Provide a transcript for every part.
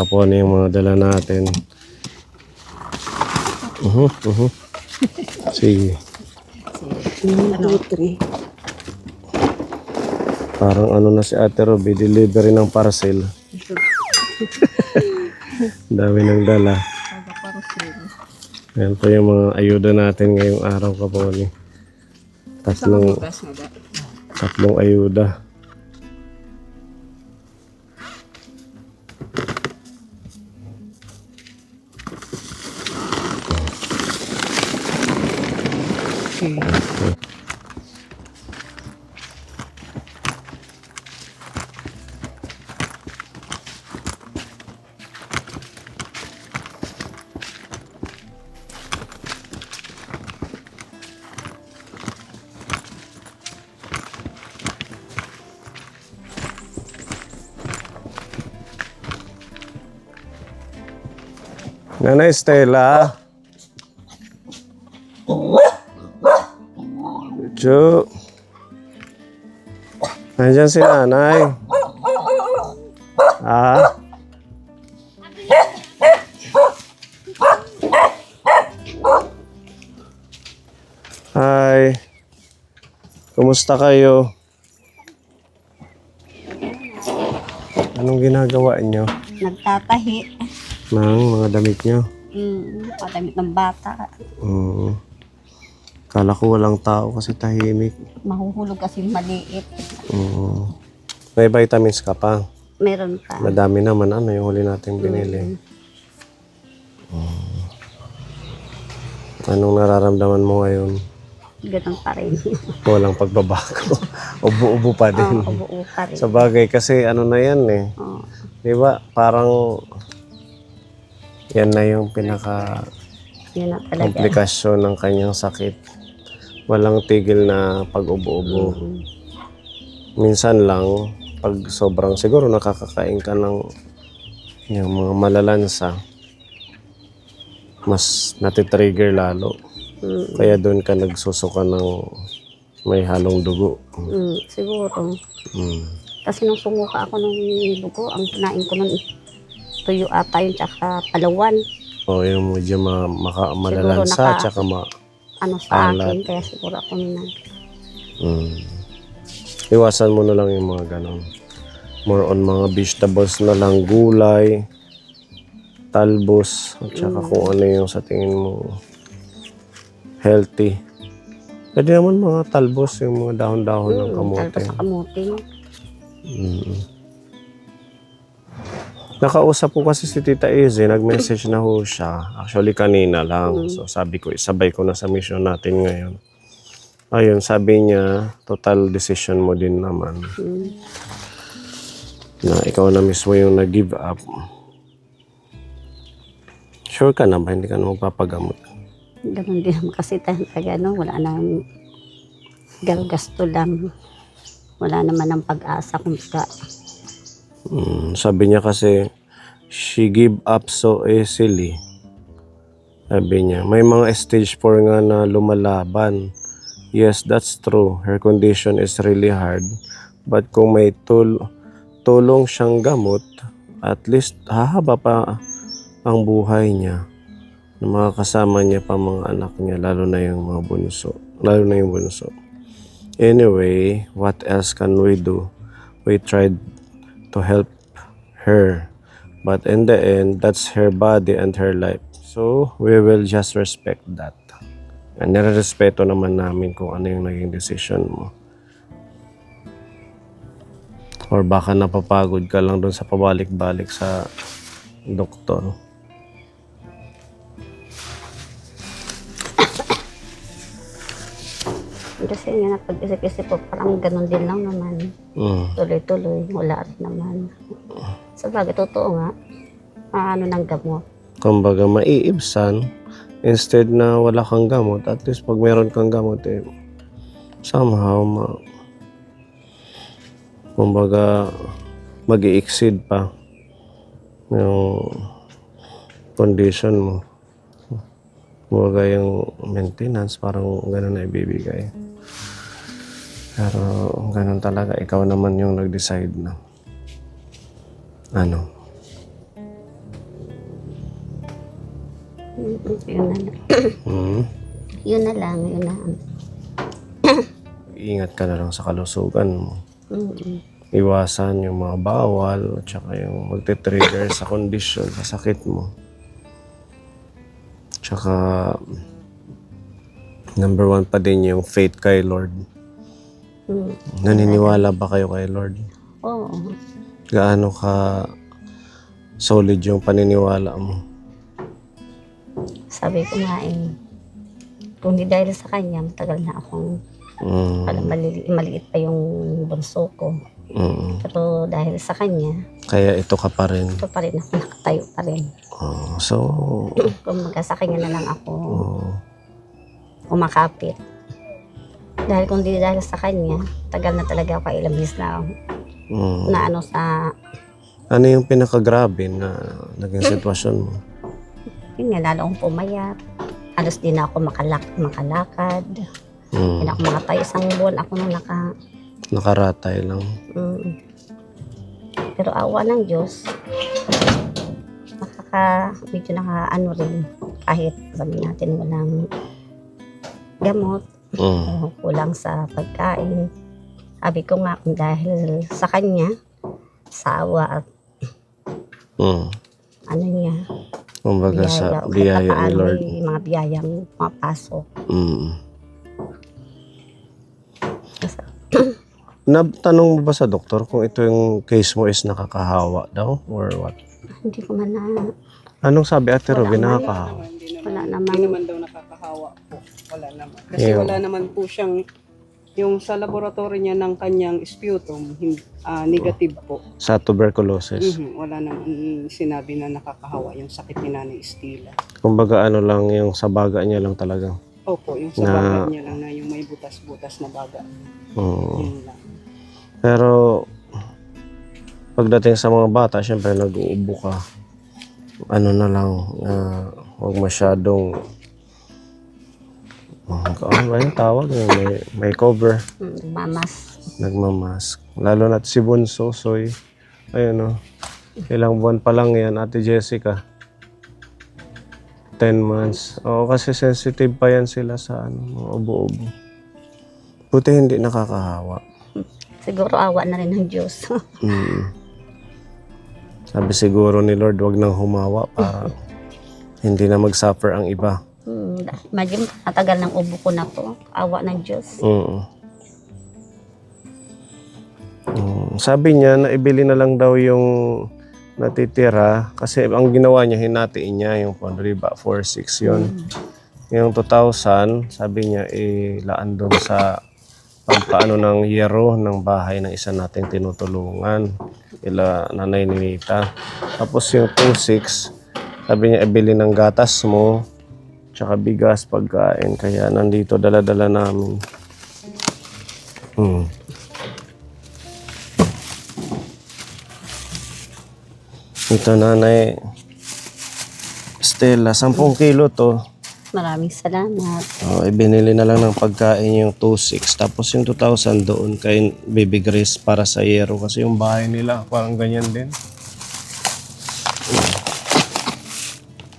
kapon yung mga dala natin. Sige. Parang ano na si Ate Roby, delivery ng parcel. Dami ng dala. Yan po yung mga ayuda natin ngayong araw kapon. Tatlong ayuda. Nanay Stella. Chu. Nandiyan si nanay. Ah. Hi. Kumusta kayo? Anong ginagawa niyo? Nagtatahi. Ng mga damit niyo? Mga damit ng bata. Kala ko walang tao kasi tahimik. Mahuhulog kasi maliit. May vitamins ka pa? Meron pa. Madami naman. Ano yung huli natin binili? Anong nararamdaman mo ngayon? Ganun pa rin. Walang pagbabago. Ubo-ubo pa din. Ubo pa rin. Sa bagay kasi ano na yan eh. Di ba? Parang yan na yung pinaka Yan na talaga. komplikasyon ng kanyang sakit. Walang tigil na pag-ubo-ubo. Minsan lang, pag sobrang siguro nakakakain ka ng yung mga malalansa, mas natitrigger lalo. Kaya doon ka nagsusuka ng may halong dugo. Siguro. Kasi nung sumuka ako ng dugo, ang kinain ko nun tuyo ata yun, tsaka palawan. O yung medyo malalansa, tsaka Ano sa akin, kaya siguro ako nina. Iwasan mo na lang yung mga ganon. More on mga vegetables na lang, gulay, talbos, at saka kung ano yung sa tingin mo healthy. Pwede naman mga talbos, yung mga dahon-dahon ng kamote. Talbos sa kamote. Nakausap ko kasi si Tita Izzy, nag-message na ho siya. Actually kanina lang. So sabi ko, isabay ko na sa mission natin ngayon. Ayun, sabi niya, total decision mo din naman. Na ikaw na mismo yung nag-give up. Sure ka na ba? Hindi ka na magpapagamot? Ganun din naman kasi talaga, no? Wala nang gasto lang. Wala naman ang pag-asa kung ka. Sabi niya kasi, she give up so easily. Sabi niya, may mga stage 4 nga na lumalaban. Yes, that's true. Her condition is really hard. But kung may tulong siyang gamot, at least hahaba pa ang buhay niya. Na mga kasama niya pa mga anak niya, lalo na yung mga bunso. Lalo na yung bunso. Anyway, what else can we do? We tried to help her. But in the end, that's her body and her life. So, we will just respect that. And nire-respeto naman namin kung ano yung naging decision mo. Or baka napapagod ka lang doon sa pabalik-balik sa doktor. Kasi nga napag-isip-isip ko, parang ganun din lang naman. Tuloy-tuloy, wala rin naman. Sa bagay, totoo nga, ano ng gamot. Kumbaga, maiibsan, instead na wala kang gamot, at least pag meron kang gamot, eh, somehow, kumbaga, mag-i-exceed pa yung condition mo. Kumbaga, yung maintenance, parang gano'n na ibibigay. Pero, gano'n talaga, ikaw naman yung nag-decide na. Ano? Yun na lang. Hmm. Yun na lang, yun na. Ingat ka na lang sa kalusugan mo. Mm. Iwasan yung mga bawal at saka yung magte-trigger sa kondisyon, sa sakit mo. Tsaka number one pa din yung faith kay Lord. Mm. Naniniwala ba kayo kay Lord? Oo. Gaano ka solid yung paniniwala mo? Sabi ko nga kung di dahil sa kanya, matagal na akong, alam, maliit pa yung bunso ko. Pero dahil sa kanya, Kaya ito ka pa rin. ito pa rin ako, nakatayo pa rin. So, Kumbaga sa kanya na lang ako oh, umakapit. Dahil kung di dahil sa kanya, tagal na talaga ako, ilang bis na mm. na ano sa, Ano yung pinakagrabe na naging sitwasyon mo? yun nga, lalo akong pumayat. Halos di na ako makalakad. Di na ako makatayo. Isang buwan ako nung Nakaratay lang. Pero awa ng Diyos, medyo naka-ano rin. Kahit sabi natin walang gamot, o kulang sa pagkain. Sabi ko nga, kung dahil sa kanya, sa awa at ano niya, Kumbaga sa kahit biyaya ni paano Lord. may mga biyayang mapasok. Natanong mo ba sa doktor kung ito yung case mo is nakakahawa daw or what? Hindi ko man na, Anong sabi Ate Wala Ruby, man. nakakahawa? wala Hindi naman. naman daw nakakahawa po. Wala naman. Kasi Ew. wala naman po siyang, yung sa laboratory niya ng kanyang sputum, negative po. Sa tuberculosis. Wala naman sinabi na nakakahawa yung sakit ni Nanay Estela. Kumbaga ano lang yung sa baga niya lang talaga. Opo, yung sa Na- bagat niya lang na yung may butas-butas na baga. Oo. Yun lang. Pero pagdating sa mga bata, syempre nag-uubo ka. Ano na lang, huwag masyadong ano ba yung tawag? May cover. Mamas. Nagmamask. Lalo na si Bunso, Soy. Ayun o. Ilang buwan pa lang yan, Ate Jessica. 10 months. Oo, kasi sensitive pa yan sila sa mga ubo-ubo. Buti hindi nakakahawa. Siguro awa na rin ng Diyos. Sabi siguro ni Lord, wag nang humawa para hindi na mag-suffer ang iba. Imagine, matagal ng ubo ko na to. Awa ng Diyos. Sabi niya, naibili na lang daw yung natitira kasi ang ginawa niya, hinatiin niya yung 4-6 yun. Yung 2,000, sabi niya, ilaan doon sa pagpaano ng yero ng bahay ng isa nating tinutulungan. Nanay ni Nita. Tapos yung 2,6, sabi niya, ibili ng gatas mo, tsaka bigas, pagkain. Kaya nandito, dala-dala namin. Ito, Nanay Stella, 10 kilo to. Maraming salamat. Ibinili na lang ng pagkain yung 2,600. Tapos yung 2,000 doon kay Baby Grace para sa yero. Kasi yung bahay nila, parang ganyan din.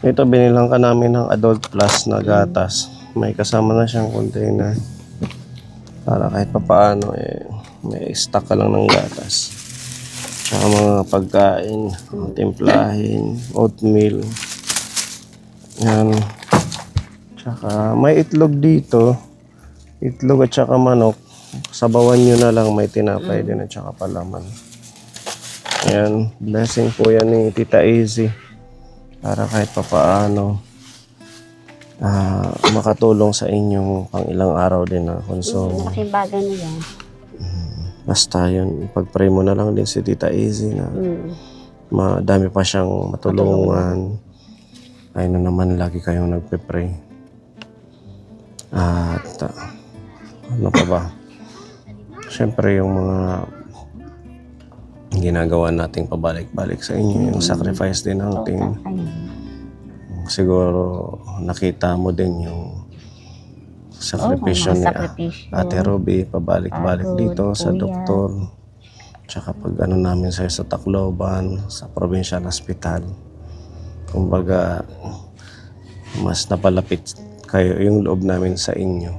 Ito, binilang ka namin ng Adult Plus na gatas. May kasama na siyang container. Para kahit papaano, may stock ka lang ng gatas. Tsaka mga pagkain, timplahin, oatmeal. Yan. Tsaka may itlog dito. Itlog at tsaka manok. Sabawan nyo na lang, may tinapay din at tsaka palaman. Ayan, blessing po yan ni Tita Easy. Para kahit papaano makatulong sa inyong pang ilang araw din na konsumo. Malaking bagay na yan. Basta yun, pag-pray mo na lang din si Tita Easy na madami pa siyang matulungan. Ayun na naman, lagi kayong nagpe-pray. At ano pa ba? Siyempre yung mga ginagawa nating pabalik-balik sa inyo, yung sacrifice din natin. Siguro nakita mo din yung sakripisyo ni Ate Ruby, pabalik-balik dito sa doktor. Tsaka pag ano namin sa'yo sa Tacloban, sa Provincial Hospital. Kumbaga, mas napalapit kayo yung loob namin sa inyo.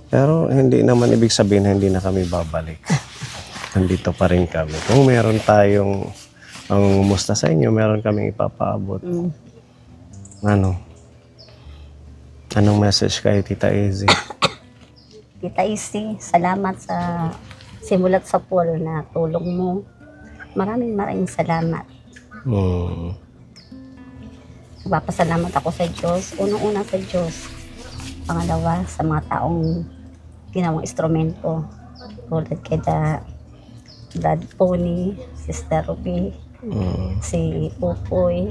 Pero hindi naman ibig sabihin na hindi na kami babalik. Nandito pa rin kami. Kung meron tayong ang musta sa inyo, meron kaming ipapaabot. Ano? Anong message kay Tita Izzy? Tita Isi, salamat sa simulat sa pool na tulong mo. Maraming salamat. Nagpapasalamat ako sa Diyos. Unang-una sa Diyos. Pangalawa, sa mga taong ginawang instrumento. Tulad kay Dad Pony, Sister Ruby, si Pupoy.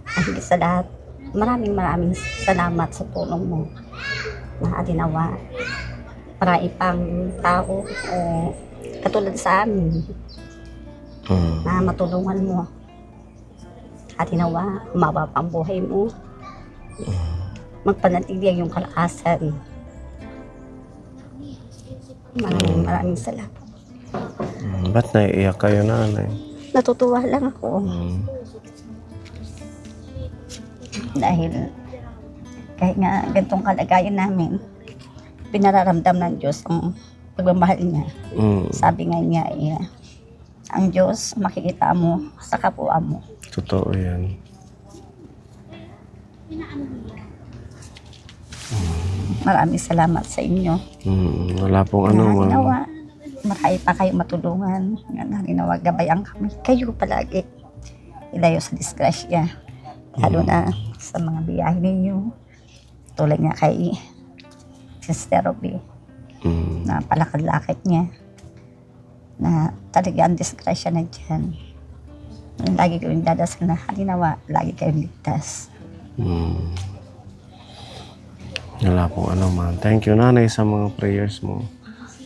Hanggang sa lahat, maraming salamat sa tulong mo. Na alinawa, marami pang tao o katulad sa amin na matulungan mo. Alinawa, humaba pa ang buhay mo. Magpanatili ang iyong kalakasan. Maraming salamat. Ba't naiiyak kayo, nanay? Natutuwa lang ako. Dahil kahit nga ganitong kalagayan namin, pinararamdam ng Diyos ang pagmamahal niya. Sabi nga niya, ang Diyos makikita mo sa kapwa mo. Totoo yan. Maraming salamat sa inyo. Wala pong ano, ma'am. Ginawa, marami pa kayo matulungan. Ginawa, gabayan kami. Kayo palagi. Ilayo sa disgrasya. Lalo na sa mga biyahe ninyo. Tulad nga kay Sister Ruby. Na palakad-lakad niya. Na talaga ang disgrasya na dyan. Lagi kayong dadasal na halinawa, lagi kayong ligtas. Wala pong ano, ma'am. Thank you, nanay, sa mga prayers mo.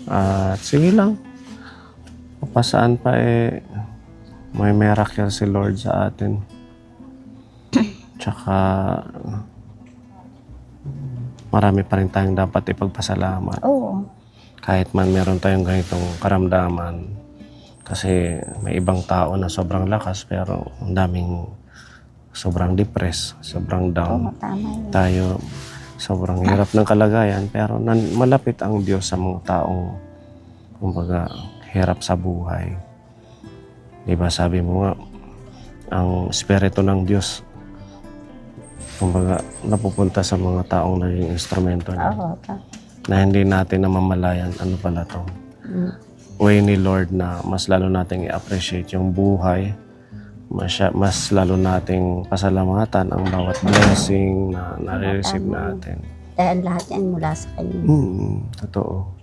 At sige lang. Papasaan pa may miracle si Lord sa atin. Tsaka marami pa rin tayong dapat ipagpasalamat. Oo. Kahit man meron tayong ganitong karamdaman. Kasi may ibang tao na sobrang lakas pero ang daming sobrang depressed, sobrang down. Tama yun. Tayo sobrang hirap ng kalagayan pero malapit ang Diyos sa mga taong kumbaga hirap sa buhay. Diba sabi mo nga, ang Espiritu ng Diyos kumbaga napupunta sa mga taong naging instrumento niya. Oo. Na hindi natin namamalayan ano pala to. Way ni Lord na mas lalo nating i-appreciate yung buhay. Mas lalo nating pasalamatan ang bawat blessing na nare-receive natin. Dahil lahat yan mula sa kanya. Totoo.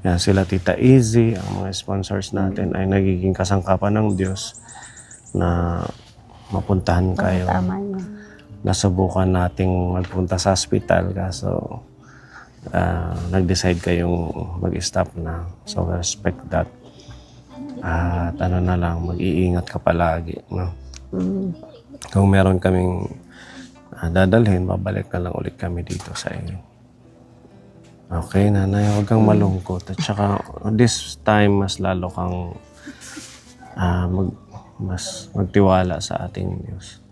Yan sila Tita Izzy, ang mga sponsors natin ay nagiging kasangkapan ng Diyos na mapuntahan kayo. Tama yun. Nasubukan nating magpunta sa hospital kaso nag-decide kayong mag-stop na. So respect that. At ano na lang, mag-iingat ka palagi. No? Kung meron kaming dadalhin, babalik na lang ulit kami dito sa inyo. Okay, nanay, huwag kang malungkot. At saka, this time, mas lalo kang mas magtiwala sa ating Diyos.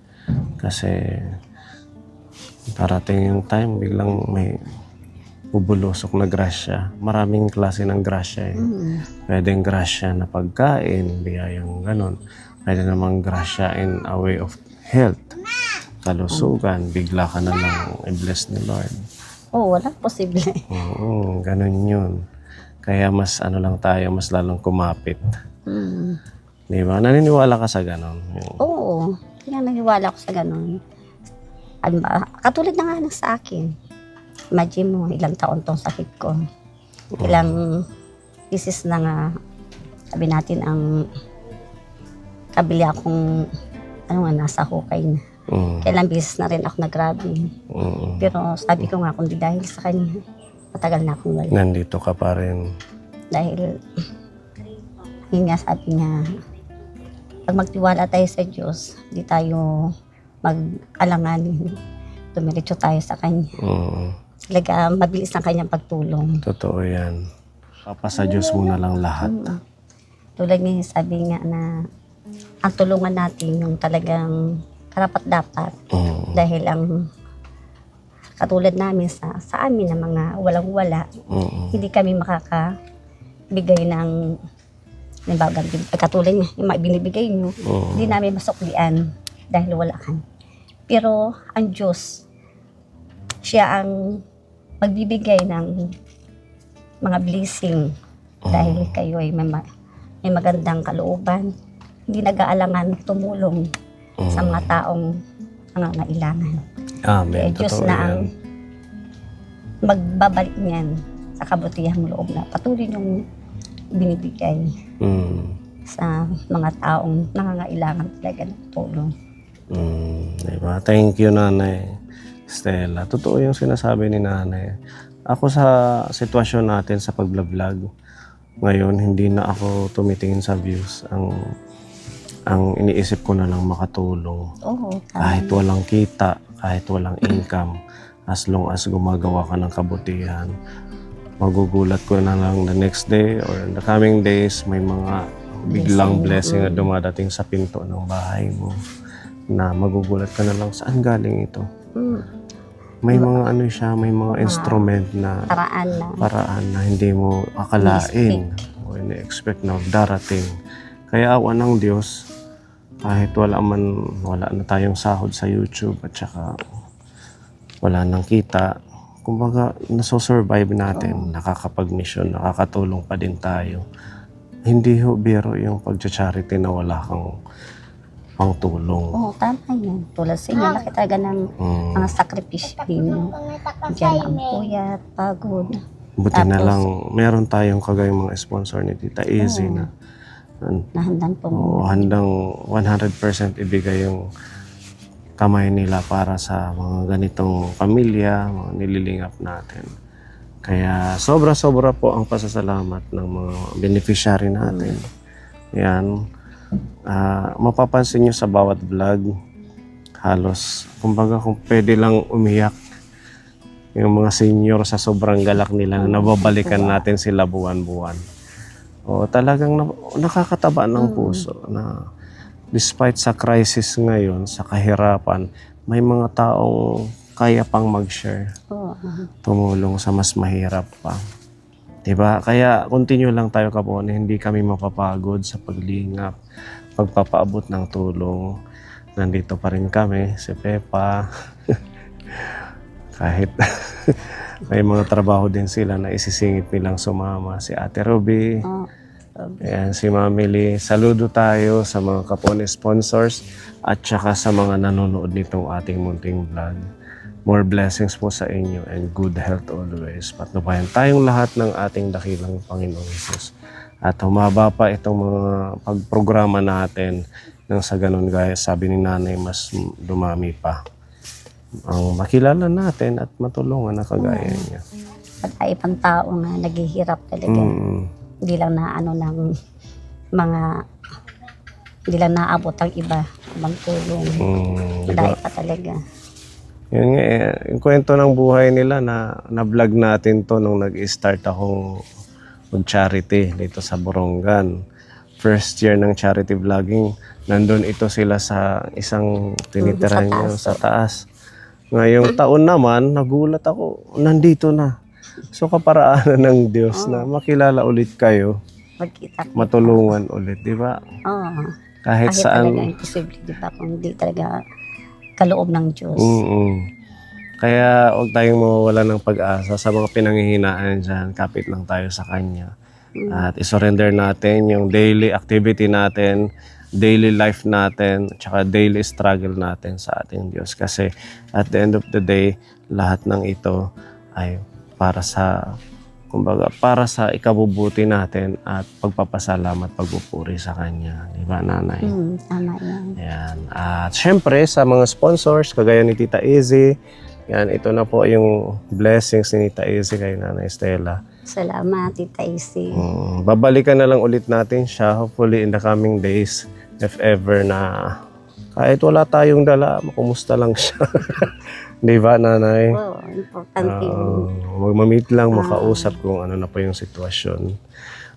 Kasi, parating yung time, biglang may bubulusok na grasya. Maraming klase ng grasya. Pwedeng grasya na pagkain, biyayang ganon. Pwede namang grasya in a way of health. Kalusugan, bigla ka na lang i-bless ni Lord. Oo, walang posible. Oo, ganon yun. Kaya mas ano lang tayo, mas lalong kumapit. Di ba? Naniniwala ka sa ganon? Oo, kaya naniwala ko sa ganun. Ano ba? Katulad na nga lang sa akin. Imagine mo, ilang taon tong sakit ko. Ilang pieces na nga, sabi natin, ang kabili akong, nasa hukay na. Kailang beses na rin ako nagrabe. Pero sabi ko nga, kung di dahil sa kanya, matagal na akong wala. Nandito ka pa rin. Dahil, yun nga sabi niya, pag magtiwala tayo sa Diyos, di tayo mag-alanganin. Dumiretso tayo sa kanya. Talaga, mabilis ang kanyang pagtulong. Totoo yan. Papasa Diyos mo na lang lahat. Tulad nga sabi nga na ang tulungan natin yung talagang karapat-dapat. Dahil ang katulad namin sa amin na mga walang-wala, hindi kami makakabigay ng katulad niya, yung mga binibigay nyo, hindi namin masuklian dahil wala kami. Pero ang Diyos, siya ang magbibigay ng mga blessing dahil kayo ay may magandang kalooban, hindi nag-aalangan tumulong sa mga taong nangangailangan. Amen. Diyos Totoo na yan. ang magbabalik niyan sa kabutihang loob na patuloy yung binibigay sa mga taong nangangailangan talaga ng tulong. Diba? Thank you, Nanay Stella. Totoo yung sinasabi ni Nanay. Ako sa sitwasyon natin sa pag-vlog, ngayon hindi na ako tumitingin sa views. Ang iniisip ko na lang makatulong. Oo, Kahit walang kita, kahit walang income, as long as gumagawa ka ng kabutihan, magugulat ko na lang the next day or in the coming days, may mga biglang blessing na dumadating sa pinto ng bahay mo na magugulat ka na lang, saan galing ito? May mga ano siya, may mga instrument na paraan na hindi mo akalain o ini-expect na darating. Kaya awa ng Diyos, kahit wala na tayong sahod sa YouTube at saka wala nang kita, kumbaga nasosurvive natin, nakakapag-mission, nakakatulong pa din tayo. Hindi ho biro yung pag-charity na wala kang pangtulong. Oo, tama yan. Tulad sa inyo, laki talaga ng mga sakripisyo ninyo. Diyan ang puyat, pagod. Buti na lang, meron tayong kagayang mga sponsor ni Tita Easy na Nahandang po. handang 100% ibigay yung kamay nila para sa mga ganitong pamilya, mga nililingap natin. Kaya sobra-sobra po ang pasasalamat ng mga beneficiary natin. Yan. Mapapansin nyo sa bawat vlog, halos, kumbaga kung pwede lang umiyak yung mga senior sa sobrang galak nila na nababalikan natin sila buwan-buwan. O talagang nakakataba ng puso na despite sa crisis ngayon, sa kahirapan, may mga taong kaya pang mag-share, tumulong sa mas mahirap pa. Diba? Kaya continue lang tayo kapon, hindi kami mapapagod sa paglingap, pagpapaabot ng tulong. Nandito pa rin kami, si Pepa. Kahit may mga trabaho din sila na isisingit nilang sumama. Si Ate Ruby, ayan, si Mami Lee. Saludo tayo sa mga kapone sponsors at saka sa mga nanonood nitong ating munting vlog. More blessings po sa inyo and good health always. Patnubayan tayong lahat ng ating dakilang Panginoong Hesus. At humaba pa itong mga pagprograma natin nang sa ganun gaya sabi ni Nanay mas dumami pa ang makilala natin at matulungan na kagaya niya. At ibang tao na naghihirap talaga. Hindi lang na ng mga hindi lang naabot ang iba ng tulong. Dahil pa talaga. Yun nga yung kwento ng buhay nila na-vlog natin to nung nag-start akong mag-charity dito sa Borongan. First year ng charity vlogging, nandun ito sila sa isang tinitirahan niyo sa taas. Ngayong taon naman, nagulat ako, nandito na. So kaparaanan ng Diyos na makilala ulit kayo, Magkita. matulungan ulit, di ba? Oo. Kahit Kahit saan. talaga imposible, di ba? Kung hindi talaga kaloob ng Diyos. Kaya huwag tayong mawawala ng pag-asa sa mga pinanghihinaan dyan. Kapit lang tayo sa Kanya. At isurrender natin yung daily activity natin, daily life natin, tsaka daily struggle natin sa ating Diyos. Kasi at the end of the day, lahat ng ito ay para sa, kumbaga, para sa ikabubuti natin at pagpapasalamat, pagpupuri sa Kanya. Di ba, Nanay? Tama yan. Yan. At syempre, sa mga sponsors, kagaya ni Tita Easy, yan, ito na po yung blessings ni Tita Easy kay Nanay Stella. Salamat, Tita Isi. Babalikan na lang ulit natin siya, hopefully in the coming days, if ever na kahit wala tayong dala, makumusta lang siya. Di ba, Nanay? Wow, importante yun. Magmamit lang, makausap kung ano na po yung sitwasyon.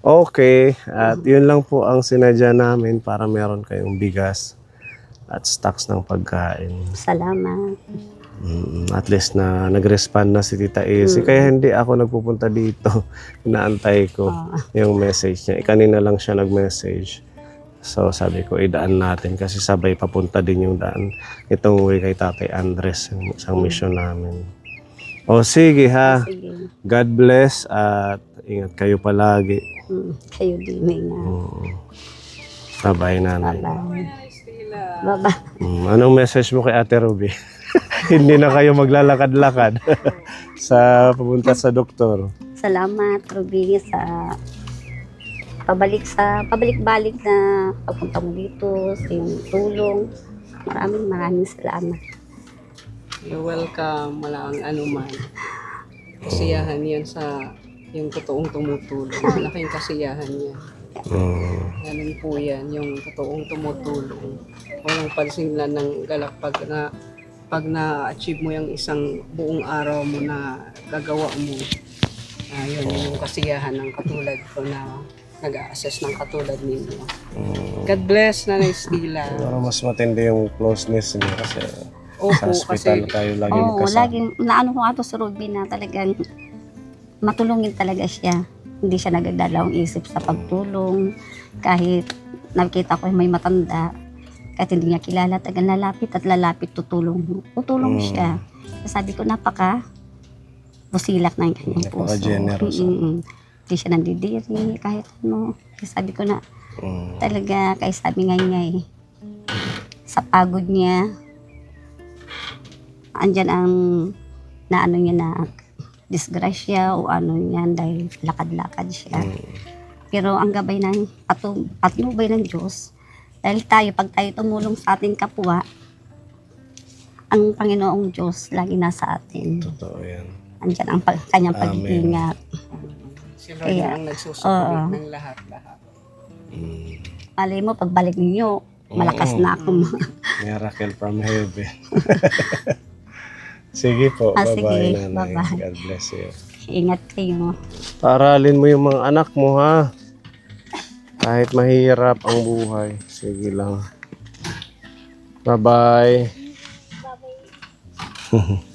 Okay, at yun lang po ang sinadya namin para meron kayong bigas at stocks ng pagkain. Salamat. At least na nag-respond na si Tita Isi. Kaya hindi ako nagpupunta dito. Inaantay ko yung message niya. Kanina lang siya nag-message. So sabi ko, idaan natin kasi sabay papunta din yung daan. Itong uwi kay Tatay Andres, yung isang mission namin. O sige ha. Sige. God bless at ingat kayo palagi. Kayo din nga. Bye-bye, nanay. Bye-bye. Bye-bye. Anong message mo kay Ate Ruby? Hindi na kayo maglalakad-lakad sa pupunta sa doktor. Salamat, Ruby, sa pabalik-balik na pagpunta mo dito, sa iyong tulong. Maraming salamat. You're welcome. Walang anuman. Kasiyahan yan sa yung totoong tumutulong. Malaking kasiyahan yan. Ganun po yan, yung totoong tumutulong. Walang pansinlan ng galak pag na-achieve mo yung isang buong araw mo na gagawa mo. Yun yung kasiyahan ng katulad ko na nag-a-assess ng katulad ninyo. God bless, Nanay Stila. Pero mas matindi yung closeness niya kasi Opo, sa hospital kasi tayo lagi Oo, magkasama. laging, naano ko nga to si Ruby na talagang matulungin talaga siya. Hindi siya nagdadalawang isip sa pagtulong. Kahit nakita ko may matanda, kahit hindi niya kilala, tagang lalapit, tutulong siya. Sabi ko, busilak na yung kanyang puso. Napaka-generous. Hindi siya nandidiri, kahit ano. Kaya sabi ko na, talaga, kaya sabi nga niya sa pagod niya, andyan ang naano niya na disgrasya o ano yan dahil lakad-lakad siya. Pero ang gabay ng patnubay ng Diyos, dahil pag tayo tumulong sa ating kapwa, ang Panginoong Diyos lagi nasa atin. Totoo yan. Andyan ang kanyang pag-iingat. si Lord na ang nagsusukulit ng lahat-lahat. Malay mo, pagbalik ninyo, malakas na ako. Miracle from heaven. Sige po. Sige, Bye-bye, nanay. bye-bye. God bless you. Ingat kayo. Aralin mo yung mga anak mo, ha? Kahit mahirap ang buhay. Sige lang. Bye-bye. Bye-bye.